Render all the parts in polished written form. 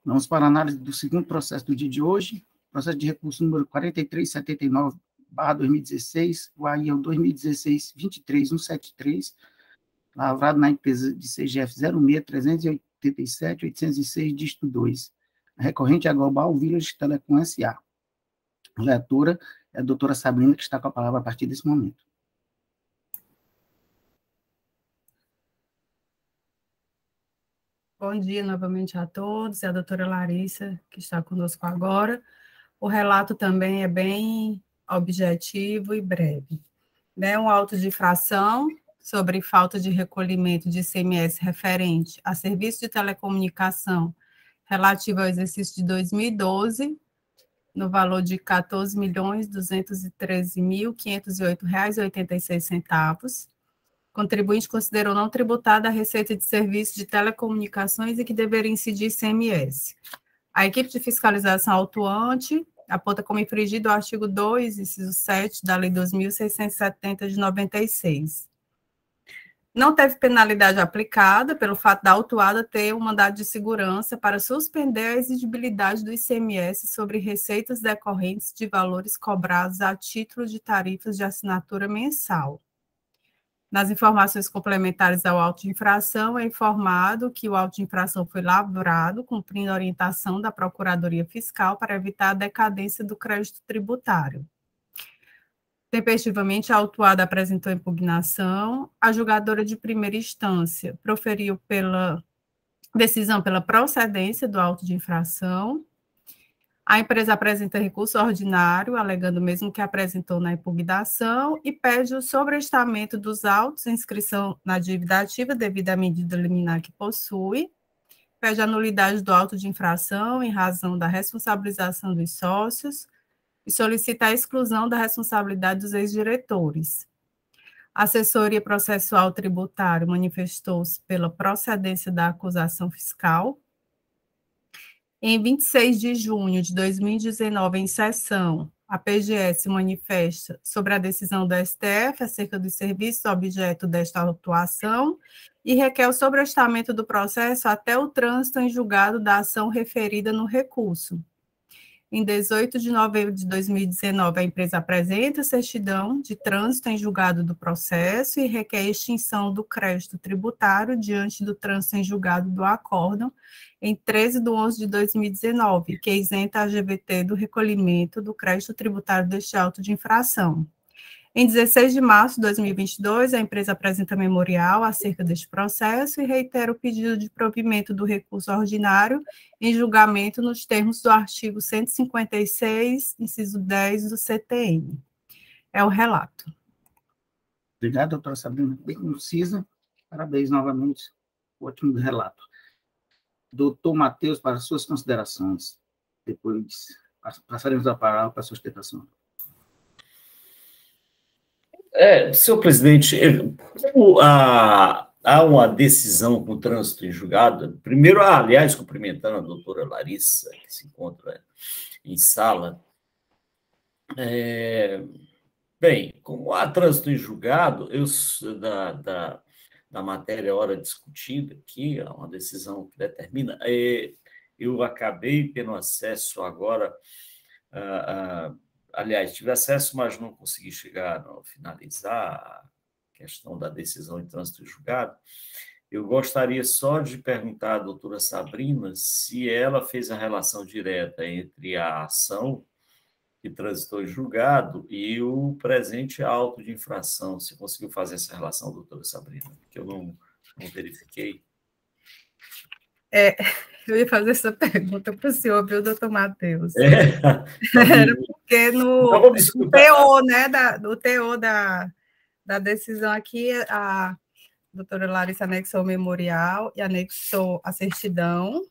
Vamos para a análise do segundo processo do dia de hoje, processo de recurso número 4379/2016, o AI é o 2016-23173, lavrado na empresa de CGF 06-387-806, dígito 2. A recorrente é a Global Village Telecom S.A. A relatora é a doutora Sabrina, que está com a palavra a partir desse momento. Bom dia novamente a todos, é a doutora Larissa, que está conosco agora. O relato também é bem objetivo e breve. Um auto de infração sobre falta de recolhimento de ICMS referente a serviço de telecomunicação relativo ao exercício de 2012, no valor de R$ 14.213.508,86. Contribuinte considerou não tributada a receita de serviço de telecomunicações e que deveria incidir ICMS. A equipe de fiscalização autuante aponta como infringido o artigo 2, inciso 7, da Lei 2.670, de 96. Não teve penalidade aplicada pelo fato da autuada ter um mandado de segurança para suspender a exigibilidade do ICMS sobre receitas decorrentes de valores cobrados a título de tarifas de assinatura mensal. Nas informações complementares ao auto de infração, é informado que o auto de infração foi lavrado, cumprindo a orientação da Procuradoria Fiscal para evitar a decadência do crédito tributário. Tempestivamente, a autuada apresentou impugnação. A julgadora de primeira instância proferiu decisão pela procedência do auto de infração. A empresa apresenta recurso ordinário, alegando o mesmo que apresentou na impugnação, e pede o sobrestamento dos autos, inscrição na dívida ativa devido à medida liminar que possui, pede a nulidade do auto de infração em razão da responsabilização dos sócios e solicita a exclusão da responsabilidade dos ex-diretores. A assessoria processual tributário manifestou-se pela procedência da acusação fiscal. Em 26 de junho de 2019, em sessão, a PGS manifesta sobre a decisão do STF acerca dos serviços objeto desta autuação e requer o sobrestamento do processo até o trânsito em julgado da ação referida no recurso. Em 18 de novembro de 2019, a empresa apresenta certidão de trânsito em julgado do processo e requer extinção do crédito tributário diante do trânsito em julgado do acórdão em 13 de 11 de 2019, que isenta a GVT do recolhimento do crédito tributário deste auto de infração. Em 16 de março de 2022, a empresa apresenta memorial acerca deste processo e reitera o pedido de provimento do recurso ordinário em julgamento nos termos do artigo 156, inciso 10 do CTN. É o relato. Obrigado, doutora Sabrina, bem concisa. Parabéns novamente, ótimo relato. Doutor Matheus, para suas considerações. Depois passaremos a palavra para a sustentação. Senhor presidente, como há uma decisão com trânsito em julgado, primeiro, aliás, cumprimentando a doutora Larissa, que se encontra em sala, bem, como há trânsito em julgado, da matéria hora discutida aqui, há uma decisão que determina, eu acabei tendo acesso agora aliás, tive acesso, mas não consegui chegar a finalizar a questão da decisão em trânsito julgado. Eu gostaria só de perguntar à doutora Sabrina se ela fez a relação direta entre a ação que transitou em julgado e o presente auto de infração. Se conseguiu fazer essa relação, doutora Sabrina, que eu não verifiquei. Eu ia fazer essa pergunta para o senhor, viu, doutor Matheus? Era porque no teor, né, do teor da decisão aqui, a doutora Larissa anexou o memorial e anexou a certidão,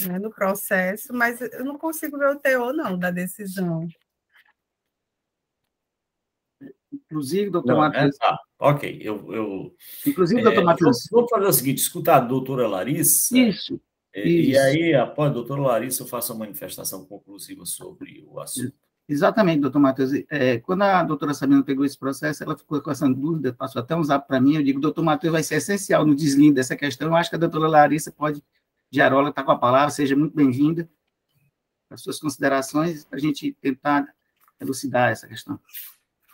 né, no processo, mas eu não consigo ver o teor, não, da decisão. Inclusive, doutor Matheus... Ok, Inclusive, doutor Matheus... Vamos fazer o seguinte, escutar a doutora Larissa... Isso. E aí, após a doutora Larissa, eu faço a manifestação conclusiva sobre o assunto. Exatamente, doutor Matheus. Quando a doutora Sabrina pegou esse processo, ela ficou com essa dúvida, passou até um zap para mim, eu digo, doutor Matheus vai ser essencial no deslinde dessa questão, eu acho que a doutora Larissa pode Diarola está com a palavra, seja muito bem-vinda. As suas considerações, para a gente tentar elucidar essa questão.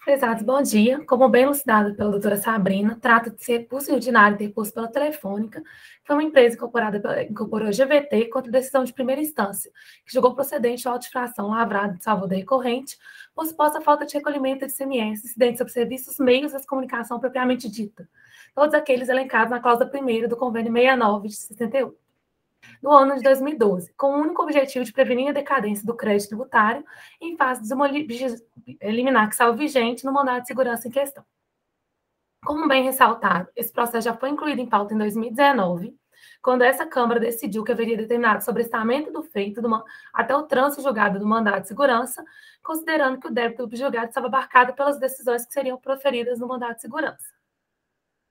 Prezados, bom dia. Como bem elucidado pela doutora Sabrina, trata de ser recurso ordinário interposto pela Telefônica, que foi uma empresa incorporou a GVT contra decisão de primeira instância, que julgou procedente a auto-infração lavrada de salvo recorrente por suposta falta de recolhimento de ICMS incidente sobre serviços meios de comunicação propriamente dita, todos aqueles elencados na cláusula 1ª do Convênio 69 de 68. No ano de 2012, com o único objetivo de prevenir a decadência do crédito tributário em fase de uma liminar que estava vigente no mandado de segurança em questão. Como bem ressaltado, esse processo já foi incluído em pauta em 2019, quando essa Câmara decidiu que haveria determinado sobrestamento do feito até o trânsito julgado do mandado de segurança, considerando que o débito do julgado estava abarcado pelas decisões que seriam proferidas no mandado de segurança.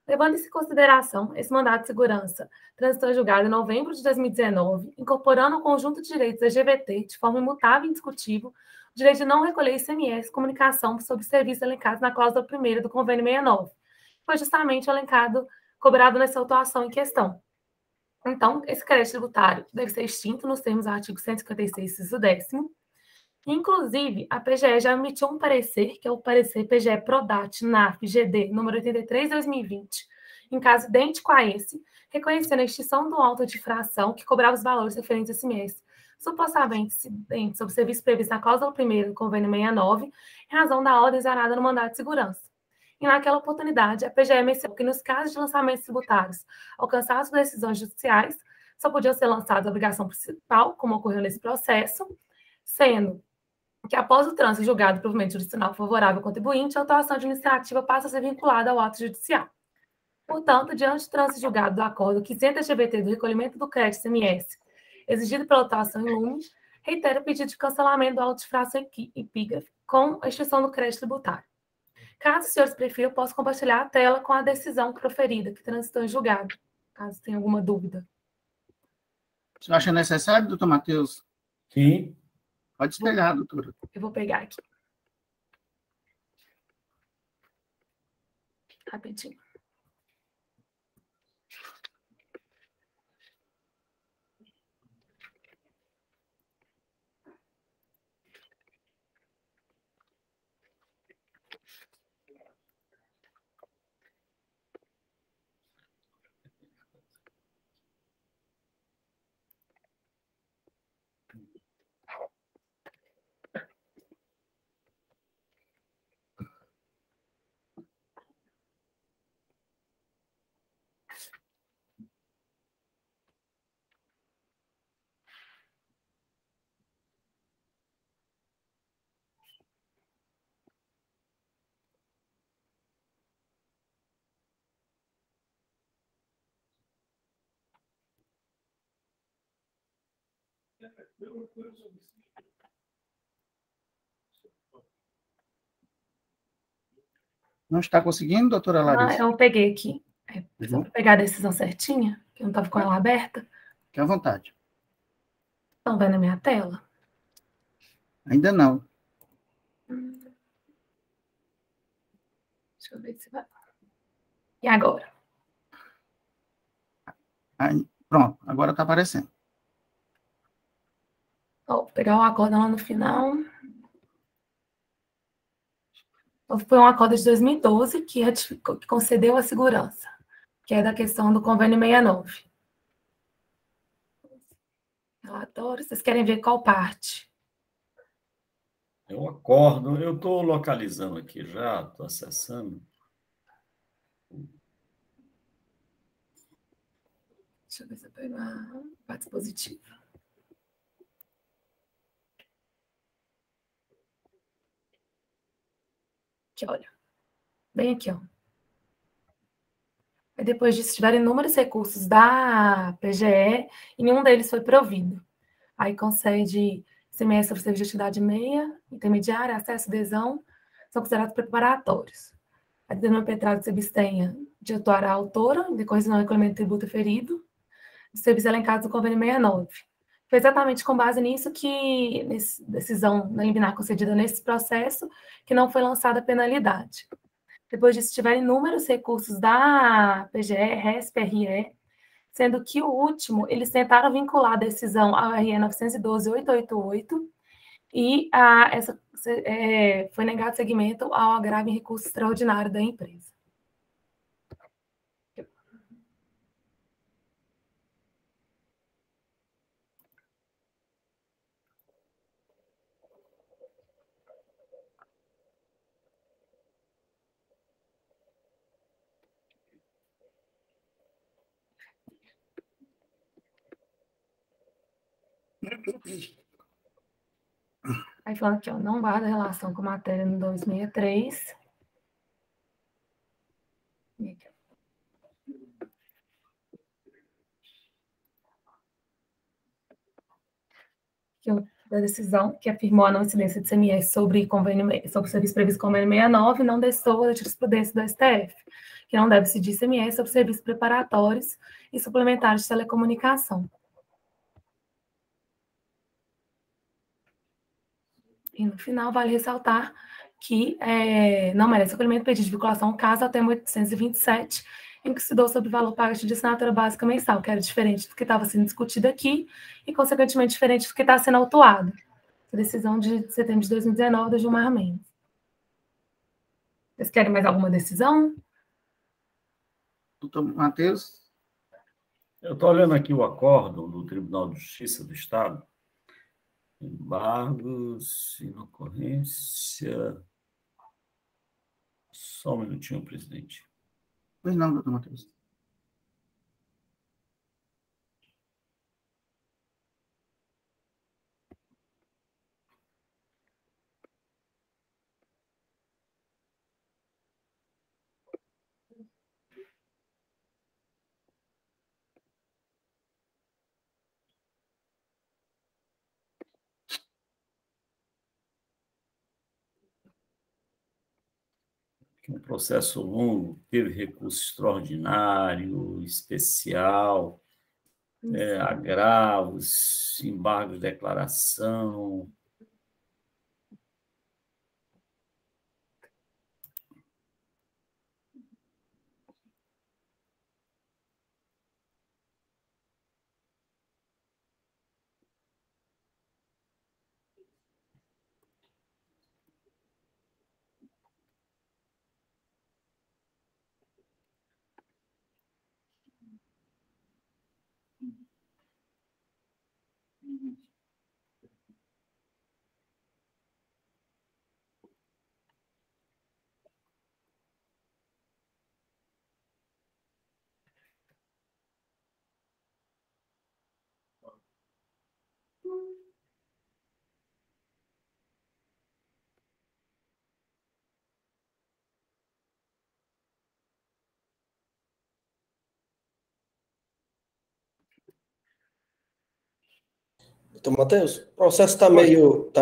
Levando isso em consideração, esse mandado de segurança transitou julgado em novembro de 2019, incorporando ao conjunto de direitos da GVT, de forma imutável e indiscutível, o direito de não recolher ICMS comunicação sobre serviços elencados na cláusula 1ª do Convênio 69, que foi justamente cobrado nessa autuação em questão. Então, esse crédito tributário deve ser extinto nos termos do artigo 156, inciso 10º. Inclusive, a PGE já emitiu um parecer, que é o parecer PGE Prodat, NAF, GD, número 83/2020, em caso idêntico a esse, reconhecendo a extinção do auto de infração que cobrava os valores referentes a ICMS, supostamente incidentes sobre serviço previsto na cláusula 1ª do Convênio 69, em razão da ordem exarada no mandado de segurança. E naquela oportunidade, a PGE mencionou que nos casos de lançamentos tributários alcançados por decisões judiciais, só podiam ser lançados a obrigação principal, como ocorreu nesse processo, sendo que após o trânsito julgado provimento jurisdicional favorável ao contribuinte, a autuação administrativa passa a ser vinculada ao ato judicial. Portanto, diante do trânsito julgado do acordo que isenta a GVT do recolhimento do crédito ICMS, exigido pela autuação em lume, reitera o pedido de cancelamento do auto de infração epígrafe com a extinção do crédito tributário. Caso os senhores prefiram, eu posso compartilhar a tela com a decisão proferida, que transitou em julgado, caso tenha alguma dúvida. Você acha necessário, doutor Matheus? Sim. Pode pegar, doutora. Eu vou pegar aqui. Rapidinho. Não está conseguindo, doutora Larissa? Eu peguei aqui. Só para pegar a decisão certinha, que eu não estava com ela aberta. Fique à vontade. Estão vendo a minha tela? Ainda não. Deixa eu ver se vai. E agora? Aí, pronto, agora está aparecendo. Vou pegar o acordo lá no final. Foi um acordo de 2012 que concedeu a segurança, que é da questão do Convênio 69. Relatório, vocês querem ver qual parte? Eu acordo, eu estou localizando aqui já, estou acessando. Deixa eu ver se eu pego a parte positiva. Aqui, olha. Bem aqui, ó. E depois disso, tiveram inúmeros recursos da PGE e nenhum deles foi provido. Aí concede ICMS sobre serviço de atividade meia, intermediária, acesso, adesão, são considerados preparatórios. A determinação impetrada se abstenha de atuar a autora, em decorrência do recolhimento de tributo ferido, de serviços elencados no Convênio 69. Foi exatamente com base nisso que, nessa decisão da liminar concedida nesse processo, que não foi lançada a penalidade. Depois disso, tiveram inúmeros recursos da PGE, RESP, RE, sendo que o último, eles tentaram vincular a decisão ao RE 912-888 e foi negado seguimento ao agravo em recurso extraordinário da empresa. Aí falando aqui, ó, não guarda relação com matéria no 263. Da decisão que afirmou a não incidência de CMS sobre o serviço previsto com convênio 69, não destou a jurisprudência do STF, que não deve incidir CMS sobre serviços preparatórios e suplementares de telecomunicação. E, no final, vale ressaltar que não merece acolhimento pedido de vinculação caso ao tema 827, em que se deu sobre o valor pago de assinatura básica mensal, que era diferente do que estava sendo discutido aqui e, consequentemente, diferente do que está sendo autuado. A decisão de setembro de 2019 da Gilmar Mendes. Vocês querem mais alguma decisão? Doutor Matheus? Eu estou olhando aqui o acórdão do Tribunal de Justiça do Estado. Embargos, inocorrência. Só um minutinho, presidente. Pois não, doutor Matheus. Um processo longo, teve recurso extraordinário, especial, agravos, embargos de declaração. Doutor Matheus, o processo está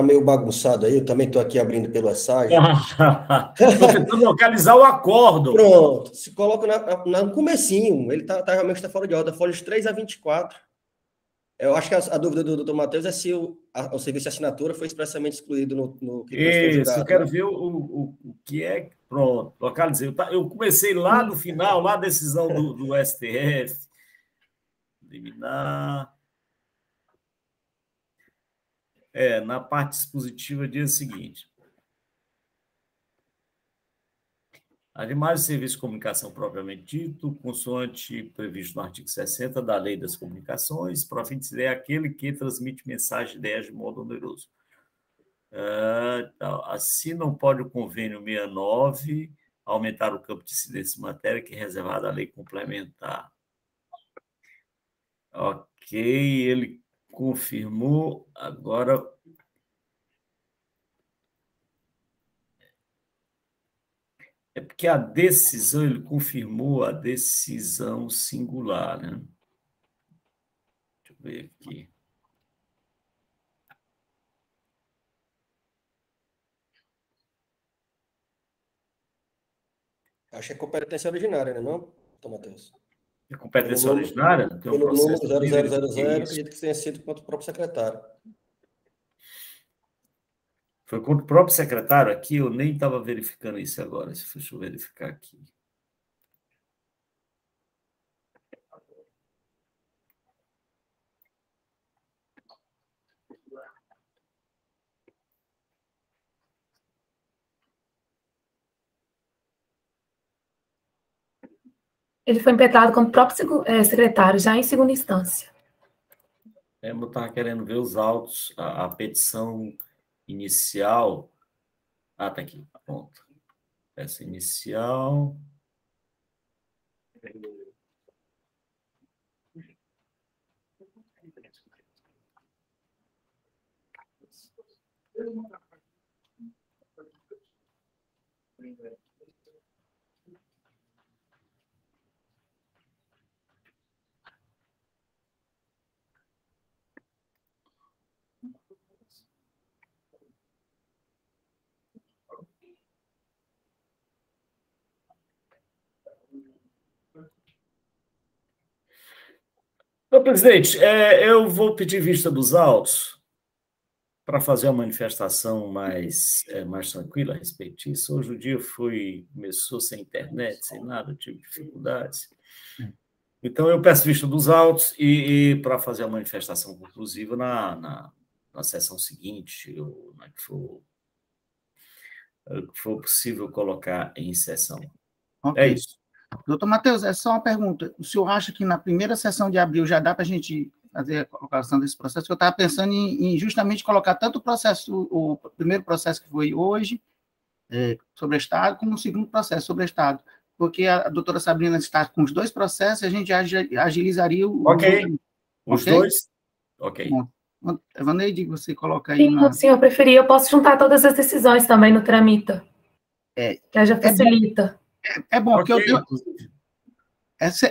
meio bagunçado aí, eu também estou aqui abrindo pelo ESAG. Estou tentando localizar o acórdão. Pronto, se coloca no comecinho, ele realmente está fora de ordem, folhas 3 a 24. Eu acho que a dúvida do doutor Matheus é se o serviço de assinatura foi expressamente excluído no que foi julgado. Isso, eu quero ver o que é. Pronto, localizei. Eu comecei lá no final, lá a decisão do STF. Eliminar. Na parte dispositiva diz o seguinte: ademais do serviço de comunicação propriamente dito, consoante previsto no artigo 60 da Lei das Comunicações, profinte é aquele que transmite mensagem e ideias de modo oneroso. Assim não pode o convênio 69 aumentar o campo de incidência de matéria que é reservado à lei complementar. Ok, ele confirmou, agora... É porque a decisão, ele confirmou a decisão singular, né? Deixa eu ver aqui. Acho que é competência originária, né, não, doutor Matheus? É competência originária? Pelo número 0000, acredito que tenha sido contra o próprio secretário. Foi contra o próprio secretário aqui? Eu nem estava verificando isso agora. Deixa eu verificar aqui. Ele foi impetrado como próprio secretário, já em segunda instância. Eu estava querendo ver os autos, a petição inicial. Ah, está aqui, pronto. Essa inicial. Ô, presidente, eu vou pedir vista dos autos para fazer uma manifestação mais tranquila a respeito disso. Hoje o dia começou sem internet, sem nada, eu tive dificuldades. Então, eu peço vista dos autos e para fazer a manifestação conclusiva na sessão seguinte, ou na que for possível colocar em sessão. Okay. É isso. Doutor Matheus, é só uma pergunta. O senhor acha que na primeira sessão de abril já dá para a gente fazer a colocação desse processo? Eu estava pensando em justamente colocar tanto o primeiro processo que foi hoje, sobre o Estado, como o segundo processo sobre o Estado. Porque a doutora Sabrina está com os dois processos e a gente agilizaria o... Ok. Os dois? Ok. Bom, Evaneide, você coloca aí... Sim, o senhor preferir, eu posso juntar todas as decisões também no tramita. Que já facilita. É bom, okay. Porque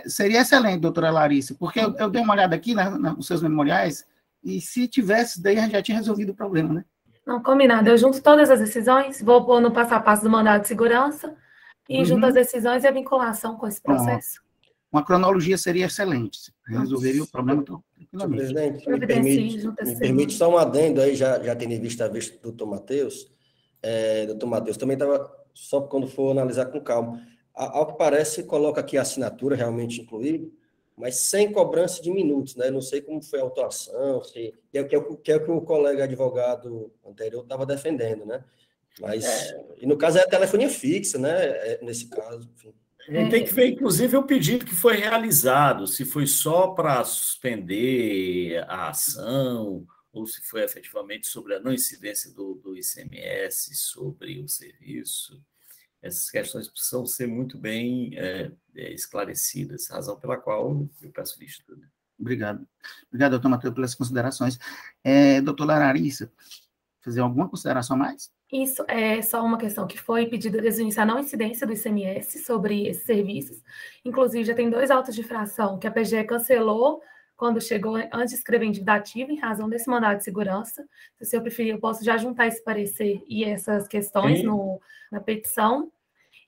seria excelente, doutora Larissa, porque eu dei uma olhada aqui nos seus memoriais e se tivesse, daí a gente já tinha resolvido o problema, né? Não, combinado. Eu junto todas as decisões, vou pôr no passo a passo do mandado de segurança e junto as decisões e a vinculação com esse processo. Uma cronologia seria excelente, resolveria o problema tranquilamente. Presidente, me permite só um adendo aí, já tendo em vista a vista do doutor Matheus. Doutor Matheus, também estava, só quando for analisar com calma, ao que parece, coloca aqui a assinatura realmente incluída, mas sem cobrança de minutos, né? Não sei como foi a autuação, que é o que o colega advogado anterior estava defendendo, né? Mas, e no caso é a telefonia fixa, né? Nesse caso, enfim. A gente tem que ver, inclusive, o pedido que foi realizado, se foi só para suspender a ação, ou se foi efetivamente sobre a não incidência do ICMS sobre o serviço. Essas questões precisam ser muito bem esclarecidas, razão pela qual eu peço vista. Obrigado. Obrigado, doutor Matheus, pelas considerações. Doutora Larissa, fazer alguma consideração a mais? Isso é só uma questão que foi pedida desde o início a não incidência do ICMS sobre esses serviços. Inclusive, já tem 2 autos de infração que a PGE cancelou quando chegou antes de escrever em dívida ativa, em razão desse mandado de segurança. Se o senhor preferir, eu posso já juntar esse parecer e essas questões na petição.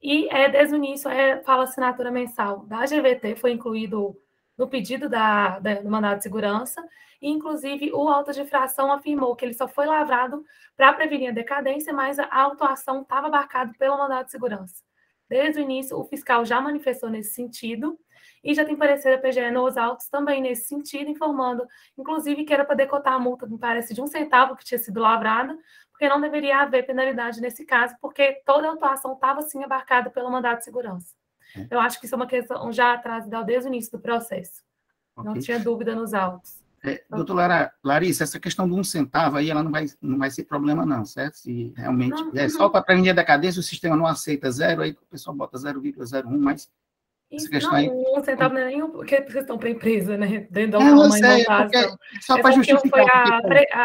E desde o início, fala assinatura mensal da GVT, foi incluído no pedido do mandado de segurança, e, inclusive, o auto de infração afirmou que ele só foi lavrado para prevenir a decadência, mas a autuação estava abarcada pelo mandado de segurança. Desde o início, o fiscal já manifestou nesse sentido, e já tem parecer da PGE nos autos também nesse sentido, informando, inclusive, que era para decotar a multa, me parece, de 1 centavo que tinha sido lavrada, porque não deveria haver penalidade nesse caso, porque toda a autuação estava, sim, abarcada pelo mandado de segurança. Eu acho que isso é uma questão já trazida desde o início do processo. Okay. Não tinha dúvida nos autos. Doutora Larissa, essa questão de 1 centavo aí, ela não vai ser problema não, certo? Se realmente só para prevenir a decadência, o sistema não aceita 0, aí o pessoal bota 0,01, mas essa questão aí... 1 centavo não é nem questão para a empresa, né? Dentro da uma inovação. Só para justificar.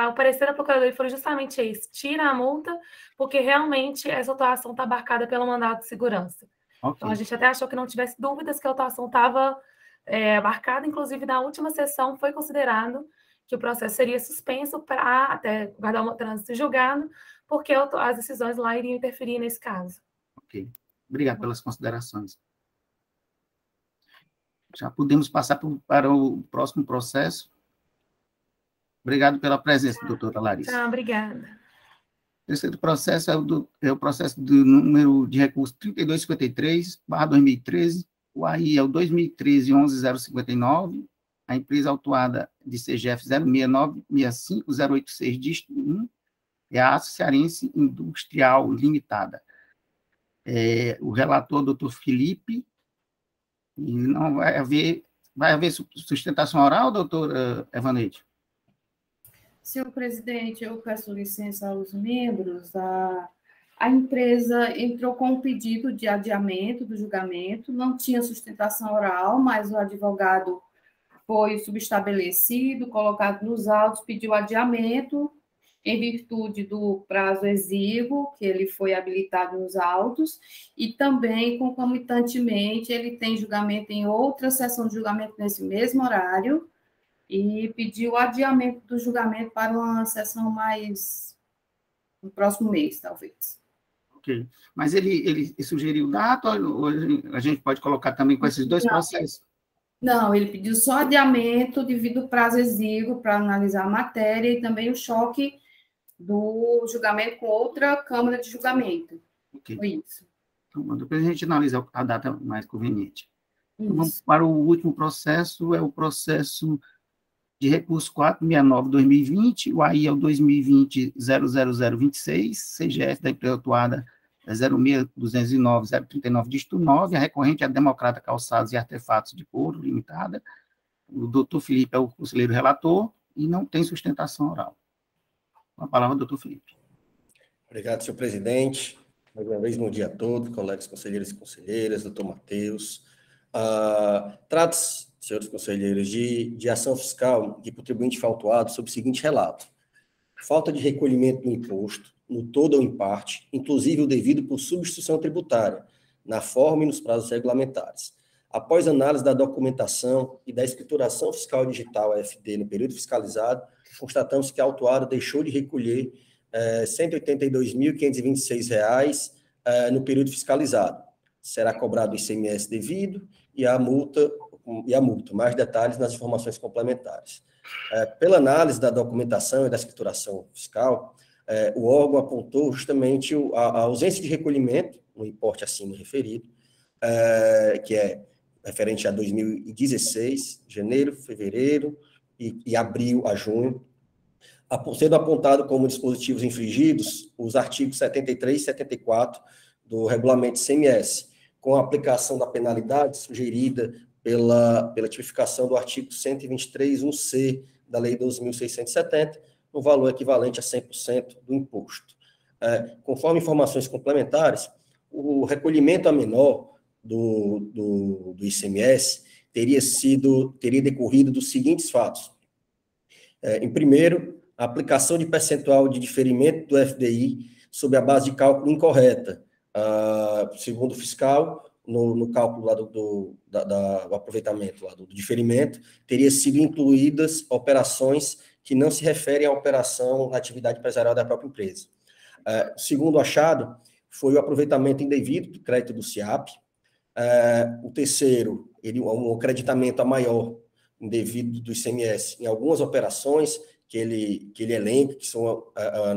O parecer da Procuradoria foi justamente esse, tira a multa, porque realmente essa autuação está abarcada pelo mandado de segurança. Okay. Então, a gente até achou que não tivesse dúvidas que a autuação estava abarcada, inclusive na última sessão foi considerado que o processo seria suspenso para até guardar um trânsito julgado, porque as decisões lá iriam interferir nesse caso. Ok. Obrigado pelas considerações. Já podemos passar para o próximo processo. Obrigado pela presença, doutora Larissa. Obrigada. O terceiro processo é o processo do número de recurso 3253/2013, o AI é o 2013-11059, a empresa autuada de CGF 069-65086, dígito 1, é a Aço Cearense Industrial Limitada. O relator, doutor Felipe, E não vai haver sustentação oral, doutora Evaneide? Senhor presidente, eu peço licença aos membros. A empresa entrou com um pedido de adiamento do julgamento, não tinha sustentação oral, mas o advogado foi subestabelecido, colocado nos autos, pediu adiamento em virtude do prazo exíguo, que ele foi habilitado nos autos, e também, concomitantemente, ele tem julgamento em outra sessão de julgamento nesse mesmo horário, e pediu adiamento do julgamento para uma sessão mais no próximo mês, talvez. Ok. Mas ele sugeriu data, ou a gente pode colocar também com esses dois processos? Não, ele pediu só adiamento devido ao prazo exíguo para analisar a matéria e também o choque do julgamento com outra Câmara de Julgamento. Ok. Foi isso. Então, depois a gente analisa a data mais conveniente. Então, vamos Isso. para o último processo, é o processo de recurso 469/2020, o AI é o 2020-00026, CGF da empresa autuada é 06.209.039, dígito 9, a recorrente é a Democrata Calçados e Artefatos de Couro, limitada. O doutor Felipe é o conselheiro relator e não tem sustentação oral. Com a palavra, doutor Felipe. Obrigado, senhor presidente. Mais uma vez, bom dia a todos, colegas conselheiros e conselheiras, doutor Matheus. Trata-se, senhores conselheiros, de ação fiscal de contribuinte faltuado sob o seguinte relato: falta de recolhimento do imposto, no todo ou em parte, inclusive o devido por substituição tributária, na forma e nos prazos regulamentares. Após análise da documentação e da escrituração fiscal digital AFD no período fiscalizado, constatamos que a autuada deixou de recolher R$ 182.526 no período fiscalizado. Será cobrado o ICMS devido e a multa. Mais detalhes nas informações complementares. Pela análise da documentação e da escrituração fiscal, o órgão apontou justamente a ausência de recolhimento, no importe acima referido, que é referente a 2016, janeiro, fevereiro e abril a junho, sendo apontado como dispositivos infringidos os artigos 73 e 74 do regulamento ICMS, com a aplicação da penalidade sugerida pela tipificação do artigo 123.1c da Lei 12.670, no valor equivalente a 100% do imposto. Conforme informações complementares, o recolhimento a menor do ICMS teria decorrido dos seguintes fatos. Em primeiro, a aplicação de percentual de diferimento do FDI sob a base de cálculo incorreta, segundo o fiscal, no cálculo lá do aproveitamento, lá do diferimento, teria sido incluídas operações que não se referem à operação, à atividade empresarial da própria empresa. O segundo achado foi o aproveitamento indevido do crédito do SIAP. O terceiro, um acreditamento a maior indevido do ICMS em algumas operações que ele elenca, que são,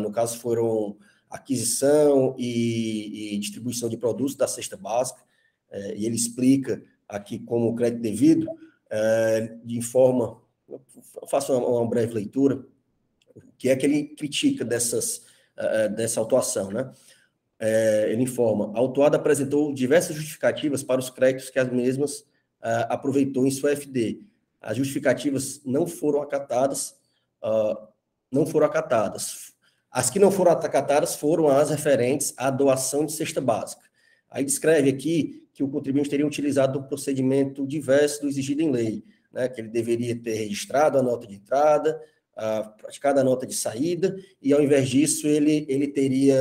no caso, foram aquisição e distribuição de produtos da cesta básica, e ele explica aqui como crédito devido, de forma, eu faço uma breve leitura, o que é que ele critica dessa autuação, né? Ele informa: a autuada apresentou diversas justificativas para os créditos que as mesmas aproveitou em sua FD. As justificativas não foram acatadas. As que não foram acatadas foram as referentes à doação de cesta básica. Aí descreve aqui que o contribuinte teria utilizado um procedimento diverso do exigido em lei, né, que ele deveria ter registrado a nota de entrada, praticado a nota de saída, e ao invés disso ele teria,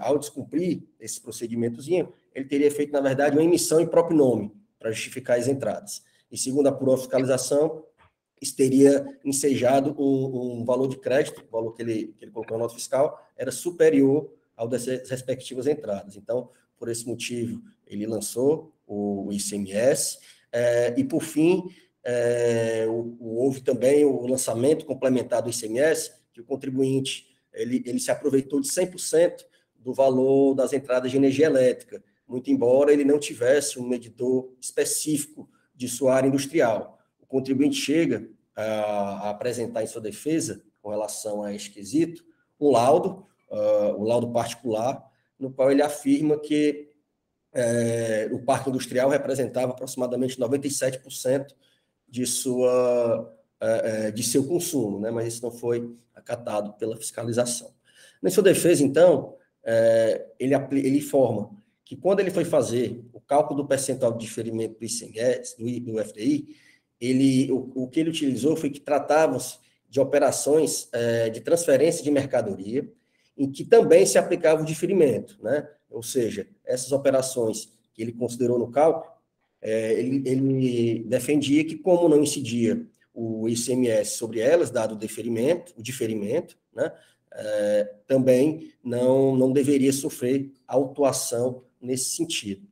ao descumprir esse procedimentozinho, ele teria feito, na verdade, uma emissão em próprio nome para justificar as entradas. E segundo apurou a fiscalização, isso teria ensejado um valor de crédito, o valor que ele colocou na nota fiscal, era superior ao das respectivas entradas. Então, por esse motivo, ele lançou o ICMS, e, por fim, houve também o lançamento complementar do ICMS, que o contribuinte ele se aproveitou de 100% do valor das entradas de energia elétrica, muito embora ele não tivesse um medidor específico de sua área industrial. O contribuinte chega a apresentar em sua defesa, com relação a este quesito, um laudo, o laudo particular, no qual ele afirma que o parque industrial representava aproximadamente 97% de seu consumo, né? Mas isso não foi acatado pela fiscalização. Na sua defesa, então, ele informa que quando ele foi fazer o cálculo do percentual de diferimento do ICMS, do FDI, o que ele utilizou foi que tratavam-se de operações de transferência de mercadoria, em que também se aplicava o diferimento, né? Ou seja, essas operações que ele considerou no cálculo, ele defendia que, como não incidia o ICMS sobre elas, dado o diferimento, né? Também não deveria sofrer autuação nesse sentido.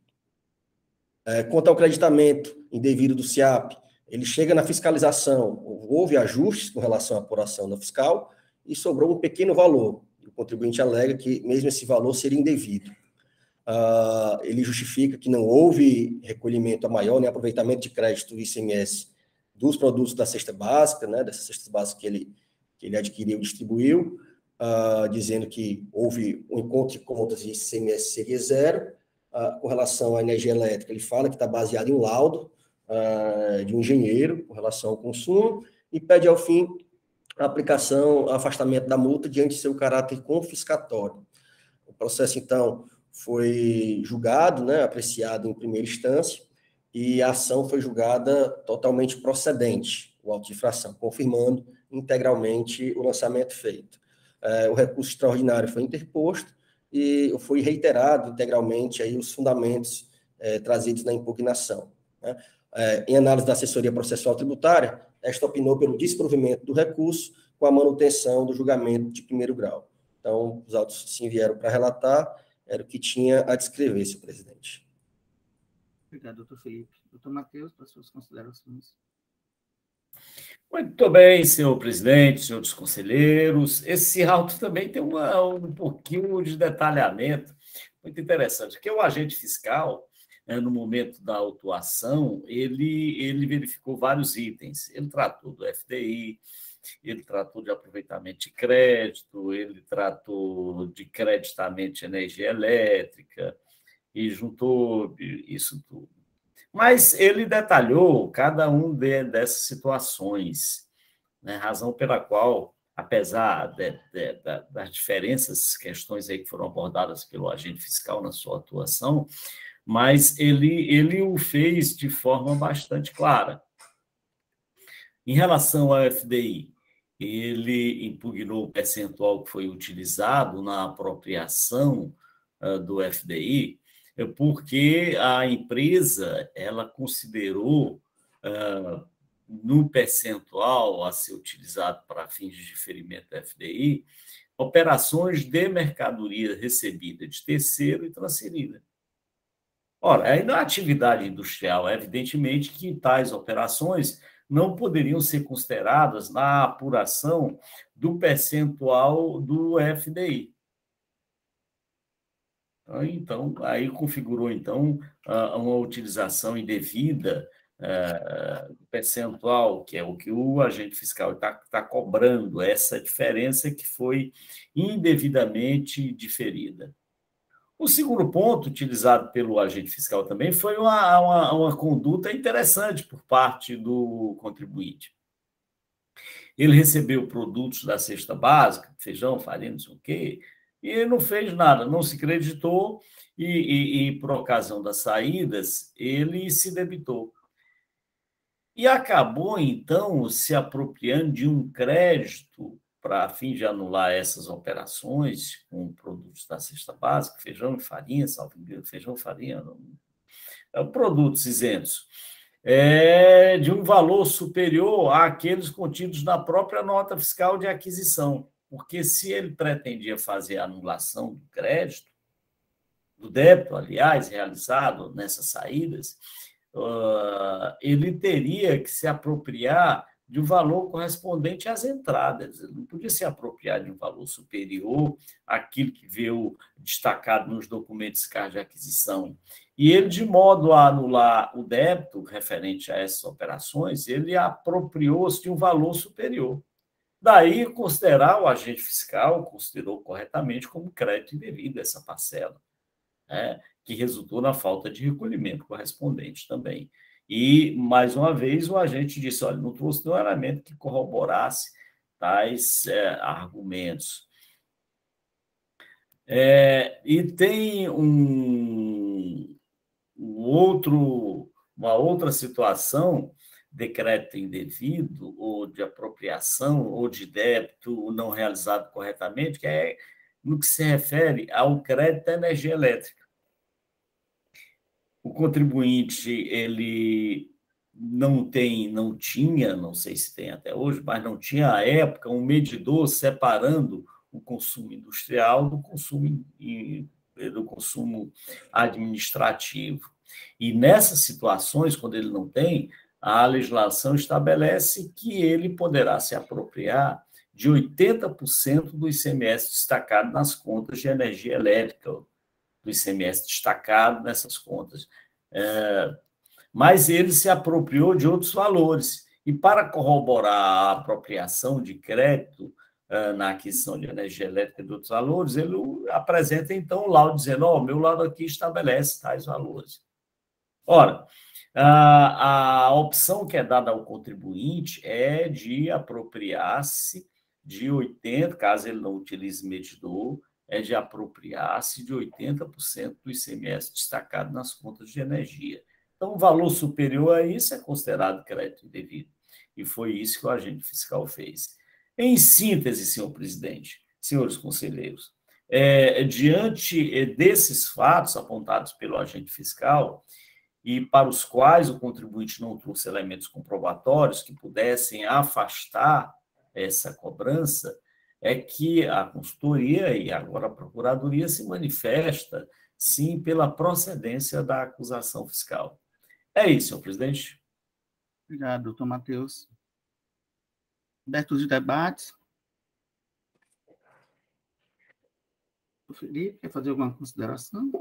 Quanto ao creditamento indevido do SIAP, ele chega na fiscalização, houve ajustes com relação à apuração da fiscal e sobrou um pequeno valor. O contribuinte alega que mesmo esse valor seria indevido. Ele justifica que não houve recolhimento a maior, nem aproveitamento de crédito do ICMS dos produtos da cesta básica, né, dessas cestas básicas que ele adquiriu e distribuiu, dizendo que houve um encontro de contas e ICMS seria zero. Com relação à energia elétrica, ele fala que está baseado em um laudo de um engenheiro com relação ao consumo e pede, ao fim, a aplicação, afastamento da multa diante de seu caráter confiscatório. O processo, então, foi julgado, né, apreciado em primeira instância, e a ação foi julgada totalmente procedente, o auto de infração, confirmando integralmente o lançamento feito. O recurso extraordinário foi interposto e foi reiterado integralmente aí os fundamentos trazidos na impugnação, né? Em análise da assessoria processual tributária, esta opinou pelo desprovimento do recurso com a manutenção do julgamento de primeiro grau. Então, os autos sim vieram para relatar, era o que tinha a descrever, senhor presidente. Obrigado, doutor Felipe. Doutor Matheus, para suas considerações. Muito bem, senhor presidente, senhores conselheiros. Esse auto também tem um pouquinho de detalhamento muito interessante, porque o agente fiscal, no momento da autuação, ele verificou vários itens. Ele tratou do FDI, ele tratou de aproveitamento de crédito, ele tratou de creditamento de energia elétrica e juntou isso tudo. Mas ele detalhou cada um dessas situações, né? Razão pela qual, apesar das diferenças, questões aí que foram abordadas pelo agente fiscal na sua atuação, mas ele o fez de forma bastante clara. Em relação ao FDI, ele impugnou o percentual que foi utilizado na apropriação do FDI, porque a empresa ela considerou no percentual a ser utilizado para fins de diferimento do FDI, operações de mercadoria recebida de terceiro e transferida. Ora, aí na atividade industrial, evidentemente que tais operações não poderiam ser consideradas na apuração do percentual do FDI. Então, aí configurou, então, uma utilização indevida do percentual, que é o que o agente fiscal está cobrando, essa diferença que foi indevidamente diferida. O segundo ponto, utilizado pelo agente fiscal também, foi uma conduta interessante por parte do contribuinte. Ele recebeu produtos da cesta básica, feijão, farinha, não sei o quê, e ele não fez nada, não se creditou e por ocasião das saídas, ele se debitou. E acabou, então, se apropriando de um crédito para fim de anular essas operações com produtos da cesta básica, feijão e farinha, salvo engano, feijão, farinha, produtos isentos, de um valor superior àqueles contidos na própria nota fiscal de aquisição. Porque se ele pretendia fazer a anulação do crédito, do débito, aliás, realizado nessas saídas, ele teria que se apropriar de um valor correspondente às entradas. Ele não podia se apropriar de um valor superior àquilo que veio destacado nos documentos fiscais de aquisição. E ele, de modo a anular o débito referente a essas operações, ele apropriou-se de um valor superior. Daí, considerar o agente fiscal, considerou corretamente como crédito indevido essa parcela. né, que resultou na falta de recolhimento correspondente também. E, mais uma vez, o agente disse, olha, não trouxe nenhum elemento que corroborasse tais argumentos. E tem uma outra situação, decreto indevido, ou de apropriação, ou de débito não realizado corretamente, que é no que se refere ao crédito à energia elétrica. O contribuinte, ele não tinha, não sei se tem até hoje, mas não tinha à época um medidor separando o consumo industrial do consumo administrativo. E nessas situações, quando ele não tem, a legislação estabelece que ele poderá se apropriar de 80% do ICMS destacado nas contas de energia elétrica, do ICMS destacado nessas contas. Mas ele se apropriou de outros valores. E para corroborar a apropriação de crédito na aquisição de energia elétrica de outros valores, ele apresenta, então, o laudo dizendo, o meu laudo aqui estabelece tais valores. Ora, a opção que é dada ao contribuinte é de apropriar-se de 80%, caso ele não utilize medidor, é de apropriar-se de 80% do ICMS destacado nas contas de energia. Então, o valor superior a isso é considerado crédito indevido. E foi isso que o agente fiscal fez. Em síntese, senhor presidente, senhores conselheiros, diante desses fatos apontados pelo agente fiscal, e para os quais o contribuinte não trouxe elementos comprobatórios que pudessem afastar essa cobrança, é que a consultoria e agora a procuradoria se manifesta, sim, pela procedência da acusação fiscal. É isso, senhor presidente. Obrigado, doutor Matheus. Aberto os debates. O Felipe, quer fazer alguma consideração?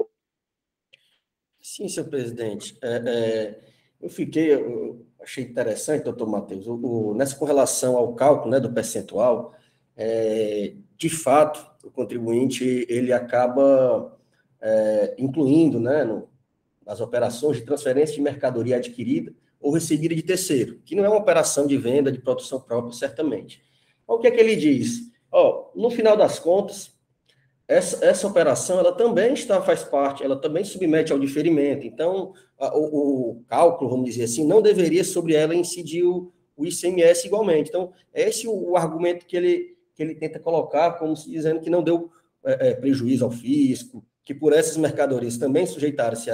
Sim, senhor presidente. Eu achei interessante, doutor Matheus, com relação ao cálculo, né, do percentual, de fato, o contribuinte ele acaba incluindo, né, nas operações de transferência de mercadoria adquirida ou recebida de terceiro, que não é uma operação de venda de produção própria, certamente. O que é que ele diz? No final das contas, essa operação ela também faz parte, ela também submete ao diferimento. Então, o cálculo, vamos dizer assim, não deveria sobre ela incidir o ICMS igualmente. Então, esse é o argumento que ele tenta colocar, como se dizendo que não deu prejuízo ao fisco, que por essas mercadorias também sujeitaram-se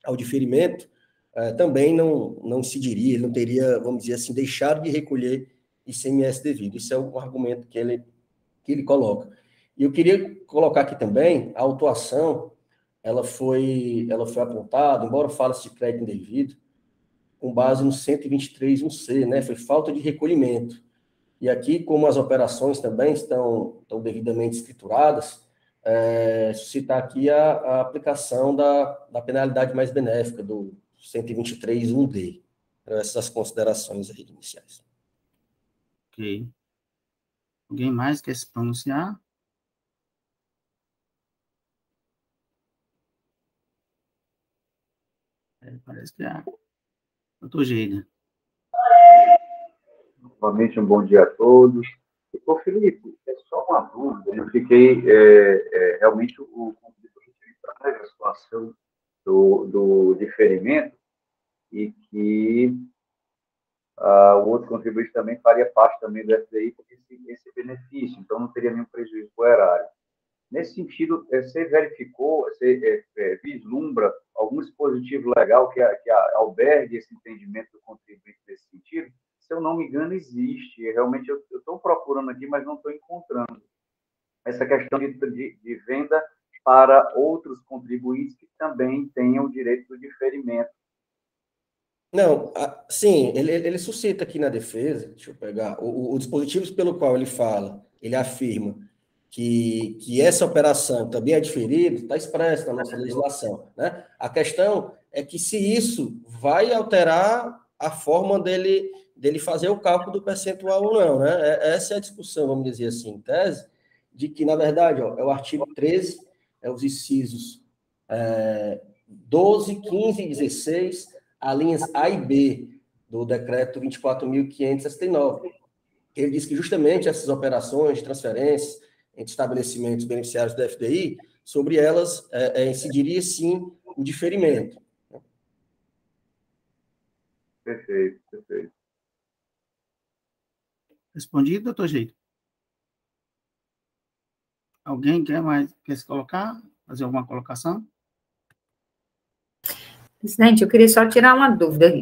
ao diferimento, também não incidiria, ele não teria, vamos dizer assim, deixado de recolher ICMS devido. Isso é um argumento que ele coloca. E eu queria colocar aqui também, a autuação, ela foi apontada, embora fale-se de crédito indevido, com base no 123.1c, né? Foi falta de recolhimento. E aqui, como as operações também estão devidamente escrituradas, suscitar aqui a aplicação da penalidade mais benéfica, do 123.1d. Essas considerações aí iniciais. Ok. Alguém mais quer se pronunciar? Parece que é. Doutor Geida. Novamente, um bom dia a todos. Ô, Felipe, é só uma dúvida. Eu fiquei, realmente, o contribuinte traz a situação do diferimento e que o outro contribuinte também faria parte também do FDI por esse benefício, então não teria nenhum prejuízo para o erário. Nesse sentido, você verificou, você vislumbra algum dispositivo legal que albergue esse entendimento do contribuinte nesse sentido? Se eu não me engano, existe. Realmente, eu estou procurando aqui, mas não estou encontrando. Essa questão de venda para outros contribuintes que também tenham o direito do diferimento. Não, sim, ele suscita aqui na defesa, deixa eu pegar, o dispositivo pelo qual ele afirma que essa operação também é diferida, está expresso na nossa legislação, né? A questão é que se isso vai alterar a forma dele fazer o cálculo do percentual ou não, né? Essa é a discussão, vamos dizer assim, em tese, de que, na verdade, é o artigo 13, os incisos 12, 15 e 16, as linhas A e B do decreto 24.569. Ele diz que justamente essas operações de transferências entre estabelecimentos beneficiários do FDI, sobre elas incidiria, sim, o diferimento. Perfeito, perfeito. Respondido, doutor Geito? Alguém quer se colocar? Fazer alguma colocação? Presidente, eu queria só tirar uma dúvida.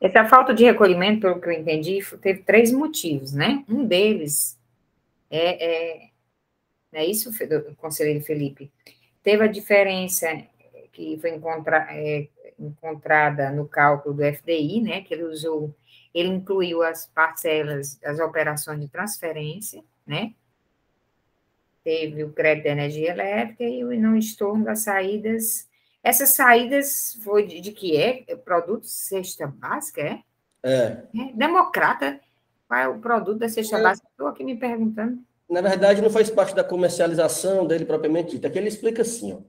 Essa falta de recolhimento, pelo que eu entendi, teve 3 motivos, né? Um deles é isso, conselheiro Felipe? Teve a diferença que foi encontrada no cálculo do FDI, né? Que ele incluiu as parcelas, as operações de transferência, né? Teve o crédito de energia elétrica e o não estorno das saídas. Essas saídas foi de que é? Produto cesta básica, Democrata. Qual é o produto da cesta básica? Estou aqui me perguntando. Na verdade, não faz parte da comercialização dele propriamente dita. Aqui ele explica assim, ó.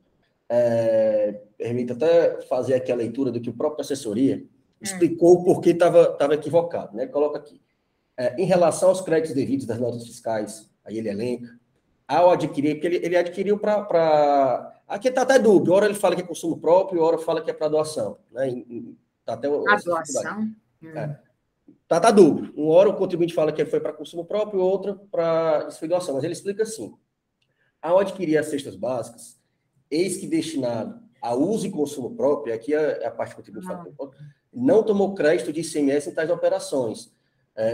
Permita até fazer aqui a leitura do que o próprio assessoria explicou o porquê estava equivocado, né? Coloca aqui. Em relação aos créditos devidos das notas fiscais, aí ele elenca, ao adquirir, porque ele adquiriu para... Aqui está até dúbio, hora ele fala que é consumo próprio, hora fala que é para doação. Né? Tá até a doação? Tá dúbio. Uma hora o contribuinte fala que foi para consumo próprio, outra para doação. Mas ele explica assim, ao adquirir as cestas básicas, eis que destinado a uso e consumo próprio, aqui é a parte que o contribuinte fala, não tomou crédito de ICMS em tais operações,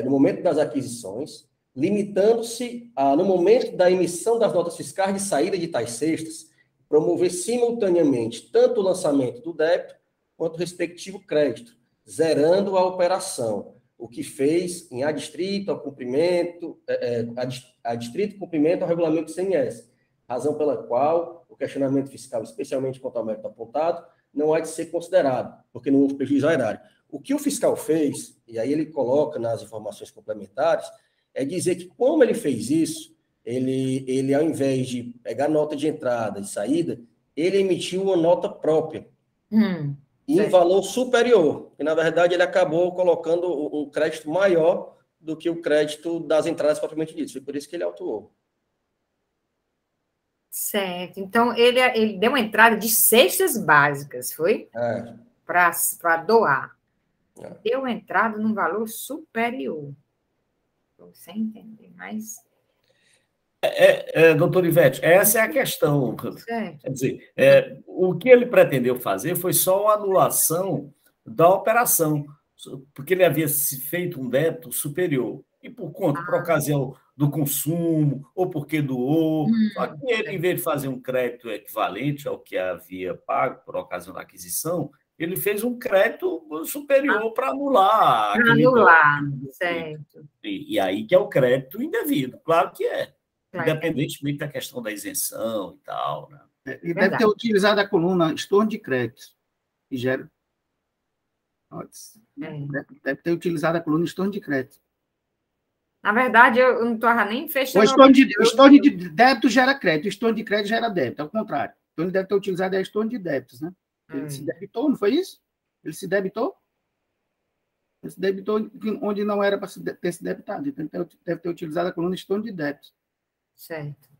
no momento das aquisições, limitando-se a, no momento da emissão das notas fiscais de saída de tais cestas, promover simultaneamente tanto o lançamento do débito quanto o respectivo crédito, zerando a operação, o que fez em adstrito ao cumprimento, adstrito cumprimento ao regulamento do ICMS, razão pela qual o questionamento fiscal, especialmente quanto ao mérito apontado, não há de ser considerado, porque não houve prejuízo ao erário. O que o fiscal fez, e aí ele coloca nas informações complementares, é dizer que, como ele fez isso, ele ao invés de pegar nota de entrada e saída, ele emitiu uma nota própria, em valor superior, e, na verdade, ele acabou colocando um crédito maior do que o crédito das entradas propriamente ditas. Foi por isso que ele autuou. Certo. Então, ele deu uma entrada de cestas básicas, foi? Para doar. Deu entrada num valor superior. Estou sem entender, mas... Doutor Ivete, essa é a questão. Certo. Quer dizer, o que ele pretendeu fazer foi só a anulação da operação, porque ele havia feito um débito superior. E por ocasião do consumo, ou porque doou. Só que ele, em vez de fazer um crédito equivalente ao que havia pago por ocasião da aquisição, ele fez um crédito superior para anular. Para anular, certo. E aí que é o crédito indevido, claro que é. Independentemente da questão da isenção e tal. Né? E deve ter utilizado a coluna estorno de créditos, que gera... Deve ter utilizado a coluna estorno de crédito. Na verdade, eu não estou nem fechando... O estorno de débito gera crédito, o estorno de crédito gera débito, ao contrário. Então, ele deve ter utilizado a estorno de débitos, né? Ele se debitou, não foi isso? Ele se debitou? Ele se debitou onde não era para ter se debitado. Então, ele deve ter utilizado a coluna estorno de débitos. Certo.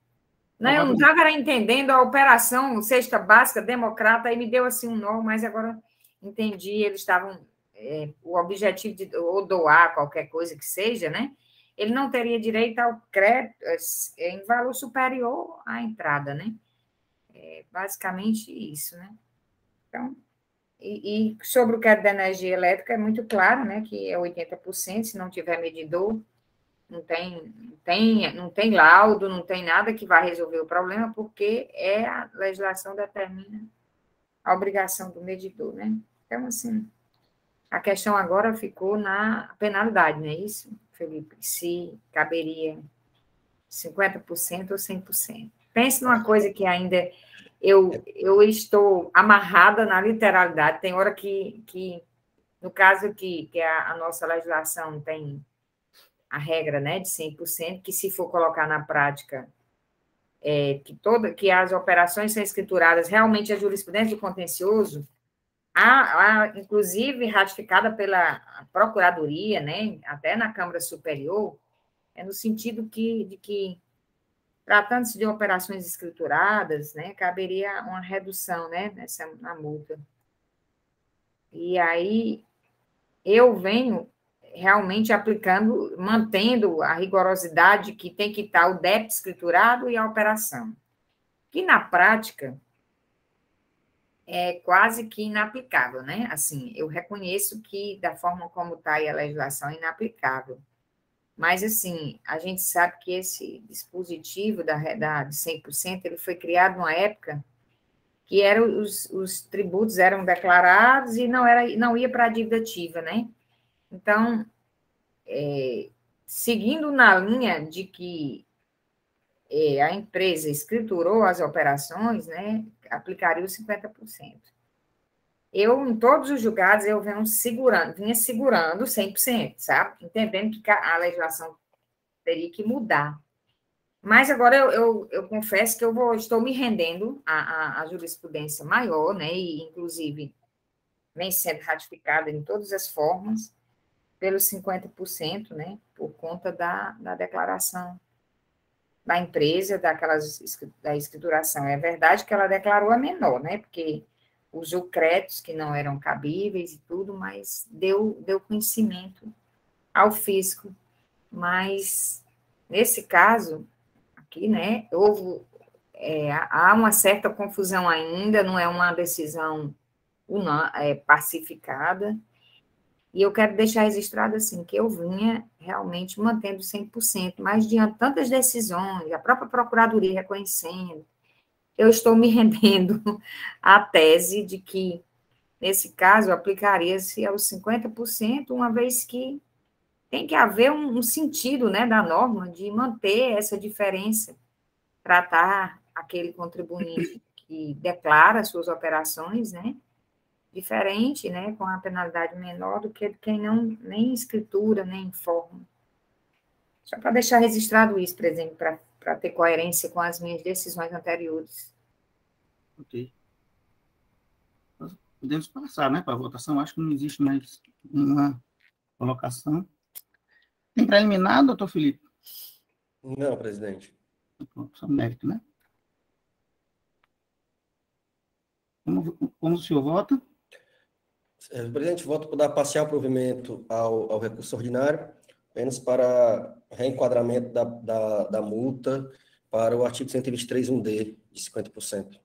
Não, eu não estava entendendo a operação cesta básica democrata, aí me deu assim um nó, mas agora entendi, eles estavam... o objetivo de ou doar qualquer coisa que seja, né? Ele não teria direito ao crédito em valor superior à entrada, né? Basicamente isso, né? Então, e sobre o crédito da energia elétrica, é muito claro, né? Que é 80%, se não tiver medidor, não tem laudo, não tem nada que vai resolver o problema, porque a legislação determina a obrigação do medidor, né? Então, assim, a questão agora ficou na penalidade, não é isso, Felipe? Se caberia 50% ou 100%. Pense numa coisa que ainda eu estou amarrada na literalidade. Tem hora que no caso que a nossa legislação tem a regra, né, de 100%, que se for colocar na prática que as operações são escrituradas, realmente a jurisprudência do contencioso, inclusive ratificada pela Procuradoria, né, até na Câmara Superior, no sentido de que, tratando-se de operações escrituradas, né, caberia uma redução, né, na multa. E aí eu venho realmente aplicando, mantendo a rigorosidade que tem que estar o débito escriturado e a operação. Que na prática é quase que inaplicável, né? Assim, eu reconheço que da forma como está aí a legislação é inaplicável. Mas, assim, a gente sabe que esse dispositivo de 100%, ele foi criado numa época que os tributos eram declarados e não ia para a dívida ativa, né? Então, seguindo na linha de que a empresa escriturou as operações, né, aplicaria os 50%. Eu, em todos os julgados, eu vinha segurando 100%, sabe? Entendendo que a legislação teria que mudar. Mas agora eu confesso que estou me rendendo à jurisprudência maior, né? E, inclusive, vem sendo ratificada em todas as formas, pelos 50%, né? Por conta da declaração da empresa, da escrituração. É verdade que ela declarou a menor, né? Porque usou créditos que não eram cabíveis e tudo, mas deu conhecimento ao fisco. Mas, nesse caso, aqui, né, há uma certa confusão ainda, não é uma decisão pacificada, e eu quero deixar registrado, assim, que eu vinha realmente mantendo 100%, mas diante de tantas decisões, a própria Procuradoria reconhecendo, eu estou me rendendo à tese de que, nesse caso, aplicaria-se aos 50%, uma vez que tem que haver um sentido, né, da norma de manter essa diferença, tratar aquele contribuinte que declara suas operações, né, diferente, né, com a penalidade menor do que quem não nem escritura, nem informa. Só para deixar registrado isso, por exemplo, para ter coerência com as minhas decisões anteriores. Ok. Podemos passar, né, para a votação. Acho que não existe mais nenhuma colocação. Tem preliminar, doutor Felipe? Não, presidente. Só mérito, né? Como o senhor vota? Presidente, voto por dar parcial provimento ao recurso ordinário, apenas para reenquadramento da multa para o artigo 123.1d, de 50%.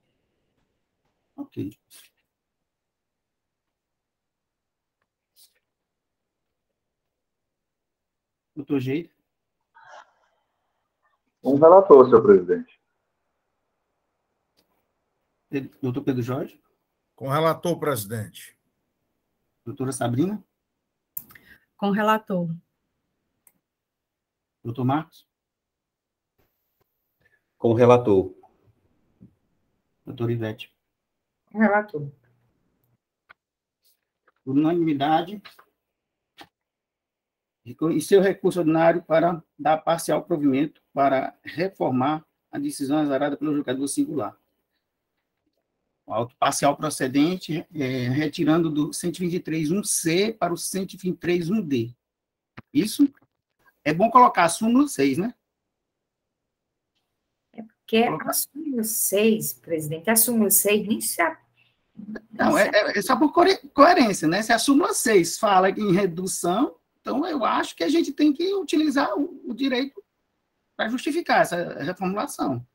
Ok. Doutor Geide? Um relator, senhor presidente. Doutor Pedro Jorge? Com o relator, presidente. Doutora Sabrina? Com o relator. Doutor Marcos? Com o relator. Doutora Ivete? Com o relator. Por unanimidade, e seu recurso ordinário para dar parcial provimento para reformar a decisão azarada pelo julgador singular. O auto parcial procedente, retirando do 123.1c para o 123.1d. Isso é bom colocar a súmula 6, né? É porque a súmula 6, presidente, a súmula 6 nem se... Não, é só por coerência, né? Se a súmula 6 fala em redução, então eu acho que a gente tem que utilizar o direito para justificar essa reformulação.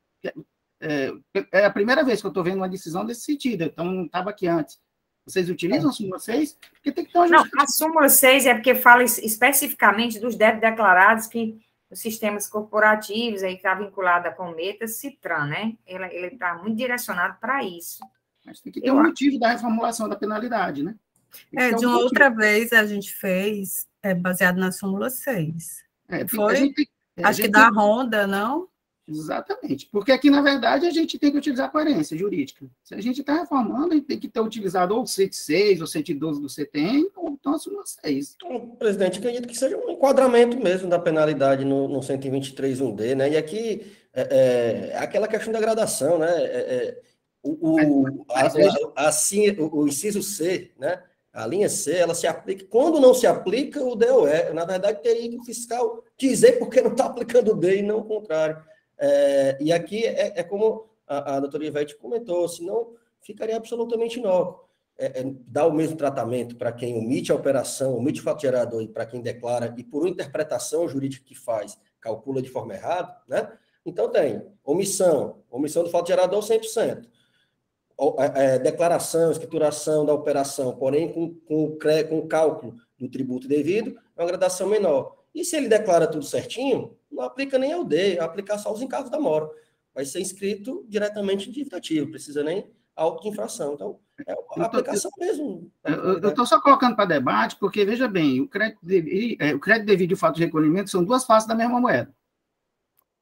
É a primeira vez que eu estou vendo uma decisão desse sentido, então não estava aqui antes. Vocês utilizam a súmula 6? Porque tem que ter uma justificativa. Não, a súmula 6 é porque fala especificamente dos débitos declarados que os sistemas corporativos, aí está vinculado à Cometa, Citran, né? Ele está muito direcionado para isso. Mas tem que ter um motivo da reformulação da penalidade, né? De uma outra vez a gente fez, baseado na súmula 6. Foi? Acho que da Ronda, não? Exatamente. Porque aqui, na verdade, a gente tem que utilizar a coerência jurídica. Se a gente está reformando, a gente tem que ter utilizado ou o 106 ou 112 do CTN, ou então a súmula 6. Então, presidente, acredito que seja um enquadramento mesmo da penalidade no 123.1D, né? E aqui, aquela questão da gradação, né? O inciso C, né? A linha C, ela se aplica. Quando não se aplica, o DOE, na verdade, teria que o fiscal dizer porque não está aplicando o D e não o contrário. E aqui é como a doutora Ivete comentou, senão ficaria absolutamente inócuo. Dar o mesmo tratamento para quem omite a operação, omite o fato gerador e para quem declara, e por uma interpretação jurídica que faz, calcula de forma errada, né? Então tem omissão do fato gerador 100%. Declaração, escrituração da operação, porém com o cálculo do tributo devido, é uma gradação menor. E se ele declara tudo certinho, não aplica nem ao D, vai aplicar só os encargos da mora. Vai ser inscrito diretamente em dívida ativa, precisa nem auto de infração. Então, é a aplicação mesmo. Eu estou só colocando para debate, porque, veja bem, o crédito devido e o fato de recolhimento são duas faces da mesma moeda.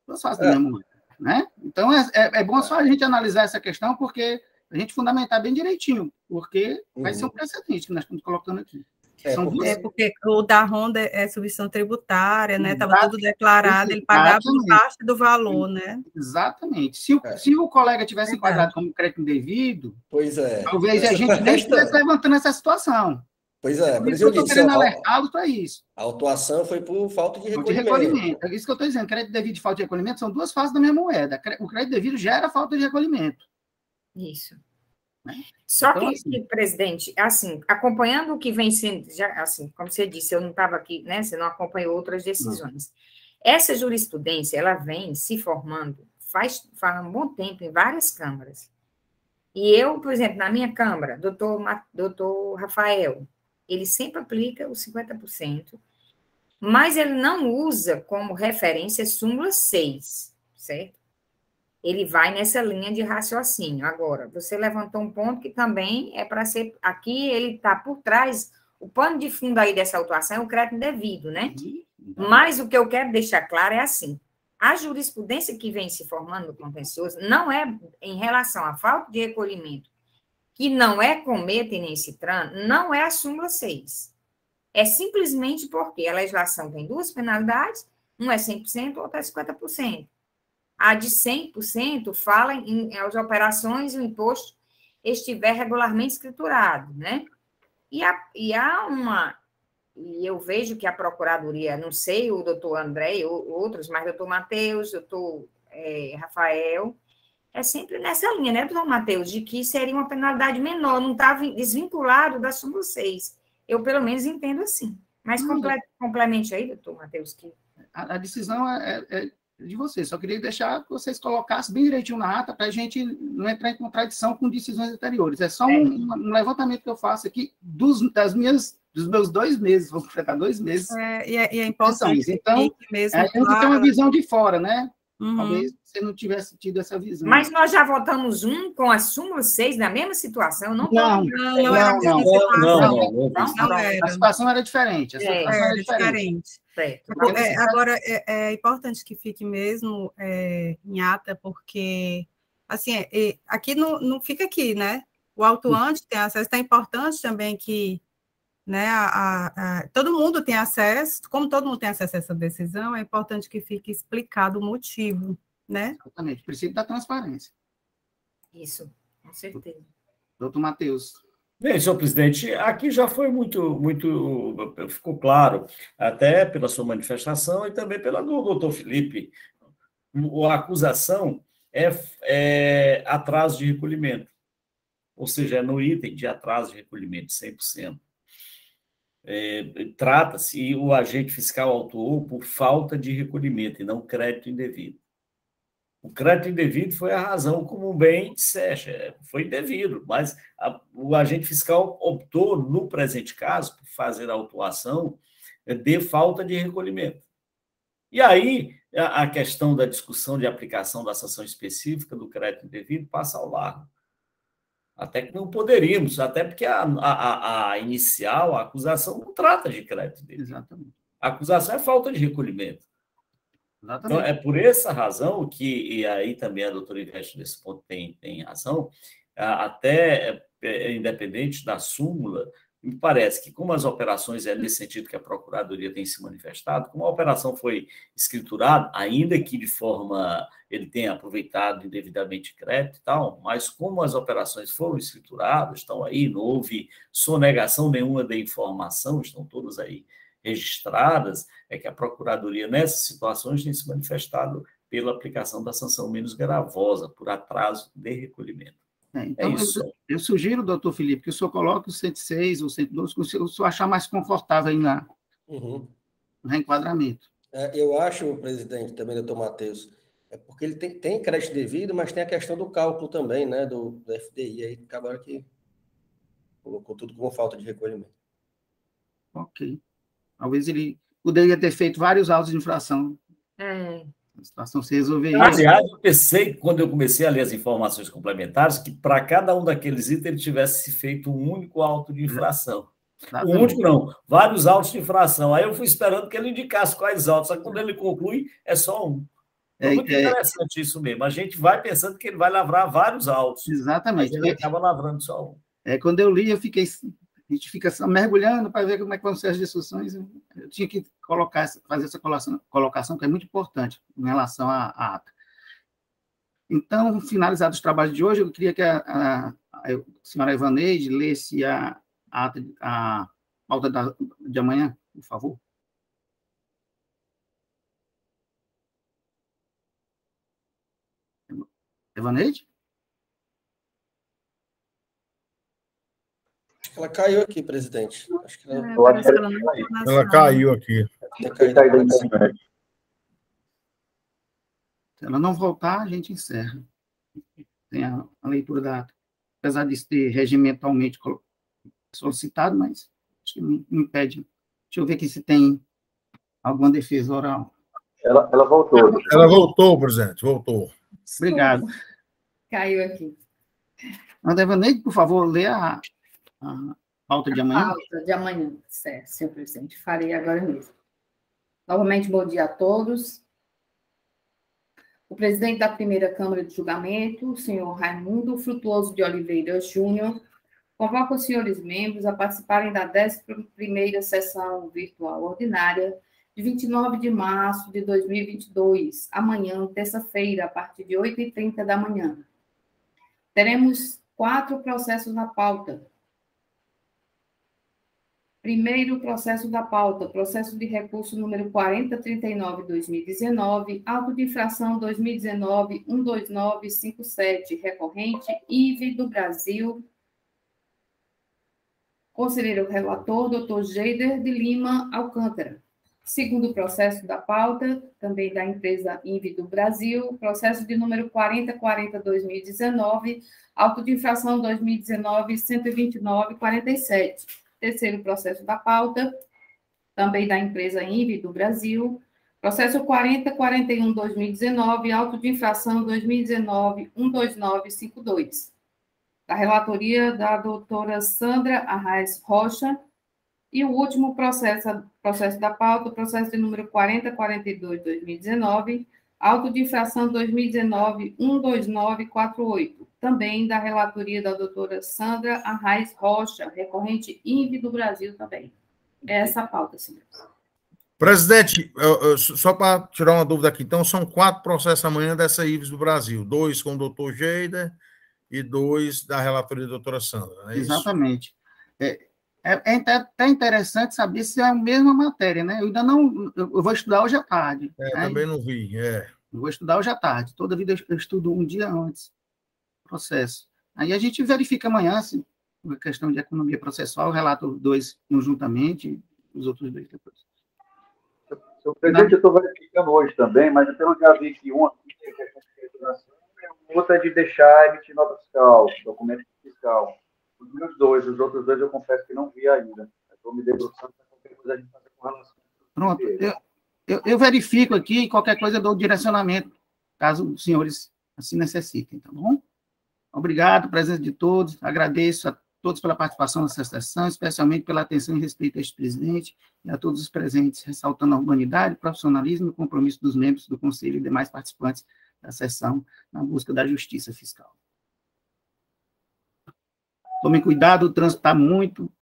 Duas faces da mesma moeda. Né? Então, é bom só a gente analisar essa questão, porque a gente fundamentar bem direitinho, porque vai ser um precedente que nós estamos colocando aqui. Porque o da Honda é subvenção tributária, né? Estava tudo declarado, ele pagava parte do valor, né? Exatamente. Se o colega tivesse enquadrado como crédito indevido, talvez a gente nem estivesse levantando essa situação. Pois é, por isso eu estou querendo alertá-los para isso. A autuação foi por falta de recolhimento. É isso que eu estou dizendo. Crédito devido e falta de recolhimento são duas faces da mesma moeda. O crédito devido gera falta de recolhimento. Isso. Só então, que, assim, presidente, assim, acompanhando o que vem sendo, já, assim, como você disse, eu não estava aqui, né? Você não acompanhou outras decisões. Essa jurisprudência, ela vem se formando faz um bom tempo em várias câmaras. E eu, por exemplo, na minha câmara, doutor Rafael, ele sempre aplica os 50%, mas ele não usa como referência súmula 6, certo? Ele vai nessa linha de raciocínio. Agora, você levantou um ponto que também é para ser... Aqui ele está por trás, o pano de fundo aí dessa autuação é o crédito indevido, né? Mas o que eu quero deixar claro é assim, a jurisprudência que vem se formando no contencioso não é em relação à falta de recolhimento, que não é cometa e nem CITRAN, não é a súmula 6. É simplesmente porque a legislação tem duas penalidades, uma é 100%, outra é 50%. A de 100% fala em as operações e o imposto estiver regularmente escriturado, né? E eu vejo que a Procuradoria, não sei, o doutor André ou outros, mas doutor Matheus, doutor Rafael, é sempre nessa linha, né, doutor Matheus, de que seria uma penalidade menor, não estava desvinculado da súmula 6. Eu, pelo menos, entendo assim. Mas complemente aí, doutor Matheus. Que... A decisão é de vocês. Só queria deixar que vocês colocassem bem direitinho na ata para a gente não entrar em contradição com decisões anteriores. É só um levantamento que eu faço aqui dos meus 2 meses, vou completar 2 meses. E é importante. Então, mesmo, a gente tem uma visão de fora, né? Talvez você não tivesse tido essa visão. Mas nós já votamos com a súmula 6 na mesma situação? Não era. A situação era diferente. Era diferente. Agora, é importante que fique mesmo em ata, porque, assim, aqui não fica aqui, né? O autuante tem acesso, é importante também que, né, todo mundo tem acesso, como todo mundo tem acesso a essa decisão, é importante que fique explicado o motivo, né? Exatamente, precisa da transparência. Isso, com certeza. Doutor Matheus. Bem, senhor presidente, aqui já foi muito, ficou claro, até pela sua manifestação e também pela do doutor Felipe, a acusação é atraso de recolhimento, ou seja, é no item de atraso de recolhimento, 100%. Trata-se, e o agente fiscal autuou por falta de recolhimento e não crédito indevido. O crédito indevido foi a razão, como bem disseste, foi indevido, mas o agente fiscal optou, no presente caso, por fazer a autuação de falta de recolhimento. E aí, a questão da discussão de aplicação da sanção específica do crédito indevido passa ao largo. Até que não poderíamos, até porque a inicial, a acusação, não trata de crédito indevido. Exatamente. A acusação é falta de recolhimento. Então, é por essa razão que, e aí também a doutora Ivete nesse ponto tem razão, até independente da súmula, me parece que, como as operações é nesse sentido que a Procuradoria tem se manifestado, como a operação foi escriturada, ainda que de forma ele tenha aproveitado indevidamente crédito e tal, mas como as operações foram escrituradas, estão aí, não houve sonegação nenhuma da informação, estão todas aí registradas, é que a Procuradoria, nessas situações, tem se manifestado pela aplicação da sanção menos gravosa, por atraso de recolhimento. Então, eu sugiro, doutor Felipe, que o senhor coloque o 106 ou 112, que o senhor achar mais confortável aí no reenquadramento. Eu acho, presidente, também, doutor Matheus, é porque ele tem crédito devido, mas tem a questão do cálculo também, né, do FDI, aí acabaram que colocou tudo como falta de recolhimento. Ok. Talvez ele poderia ter feito vários autos de infração. A situação se resolveria. Aliás, eu pensei, quando eu comecei a ler as informações complementares, que para cada um daqueles itens ele tivesse feito um único auto de infração. Um único não, vários autos de infração. Aí eu fui esperando que ele indicasse quais autos, só que quando ele conclui, é só um. É muito interessante isso mesmo. A gente vai pensando que ele vai lavrar vários autos. Exatamente. Mas ele acaba lavrando só um. Quando eu li, a gente fica mergulhando para ver como é que vão ser as discussões. Eu tinha que fazer essa colocação, que é muito importante em relação à ata. Então, finalizados os trabalhos de hoje, eu queria que a senhora Evaneide lesse a pauta de amanhã, por favor. Evaneide? Ela caiu aqui, presidente. Acho que ela caiu aqui. Se ela não voltar, a gente encerra. Tem a leitura da ata. Apesar de ter regimentalmente solicitado, mas acho que não impede. Deixa eu ver aqui se tem alguma defesa oral. Ela voltou. Ela voltou, presidente, voltou. Obrigado. Caiu aqui. Evaneide, por favor, lê a pauta de amanhã. Pauta de amanhã, certo, senhor presidente. Farei agora mesmo. Novamente, bom dia a todos. O presidente da primeira Câmara de Julgamento, o senhor Raimundo Frutuoso de Oliveira Júnior, convoca os senhores membros a participarem da 11ª sessão virtual ordinária de 29 de março de 2022, amanhã, terça-feira, a partir de 8h30 da manhã. Teremos 4 processos na pauta. Primeiro processo da pauta, processo de recurso número 4039/2019, auto de infração 2019-12957, recorrente, IVE do Brasil. Conselheiro relator, doutor Geider de Lima Alcântara. Segundo processo da pauta, também da empresa IVE do Brasil, processo de número 4040/2019, auto de infração 2019-12947. Terceiro processo da pauta, também da empresa INVE do Brasil, processo 4041/2019, auto de infração 2019-12952, da relatoria da doutora Sandra Arraes Rocha, e o último processo da pauta, processo de número 4042/2019, auto de infração 2019-12948, também da relatoria da doutora Sandra Arraes Rocha, recorrente INVE do Brasil também. É essa a pauta, senhores. Presidente, só para tirar uma dúvida aqui, então são 4 processos amanhã dessa IVES do Brasil, 2 com o doutor Geider e 2 da relatoria da doutora Sandra, não é isso? Exatamente. É até interessante saber se é a mesma matéria, né? Eu ainda não... Eu vou estudar hoje à tarde. Também não vi, Eu vou estudar hoje à tarde. Toda vida eu estudo um dia antes do processo. Aí a gente verifica amanhã, se a questão de economia processual, relato 2 conjuntamente, os outros 2 depois. Senhor presidente, eu estou verificando hoje também, mas eu já vi que um aqui é questão de escrituração, o outro é de deixar emitir nota fiscal, documento fiscal. Os meus 2, os outros 2 eu confesso que não vi ainda. Estou me debruçando para qualquer coisa a gente fazer com relação. Pronto, eu verifico aqui e qualquer coisa eu dou direcionamento, caso os senhores assim necessitem, tá bom? Obrigado, presença de todos, agradeço a todos pela participação nessa sessão, especialmente pela atenção e respeito a este presidente e a todos os presentes, ressaltando a humanidade, profissionalismo e compromisso dos membros do Conselho e demais participantes da sessão na busca da justiça fiscal. Tomem cuidado, o trânsito está muito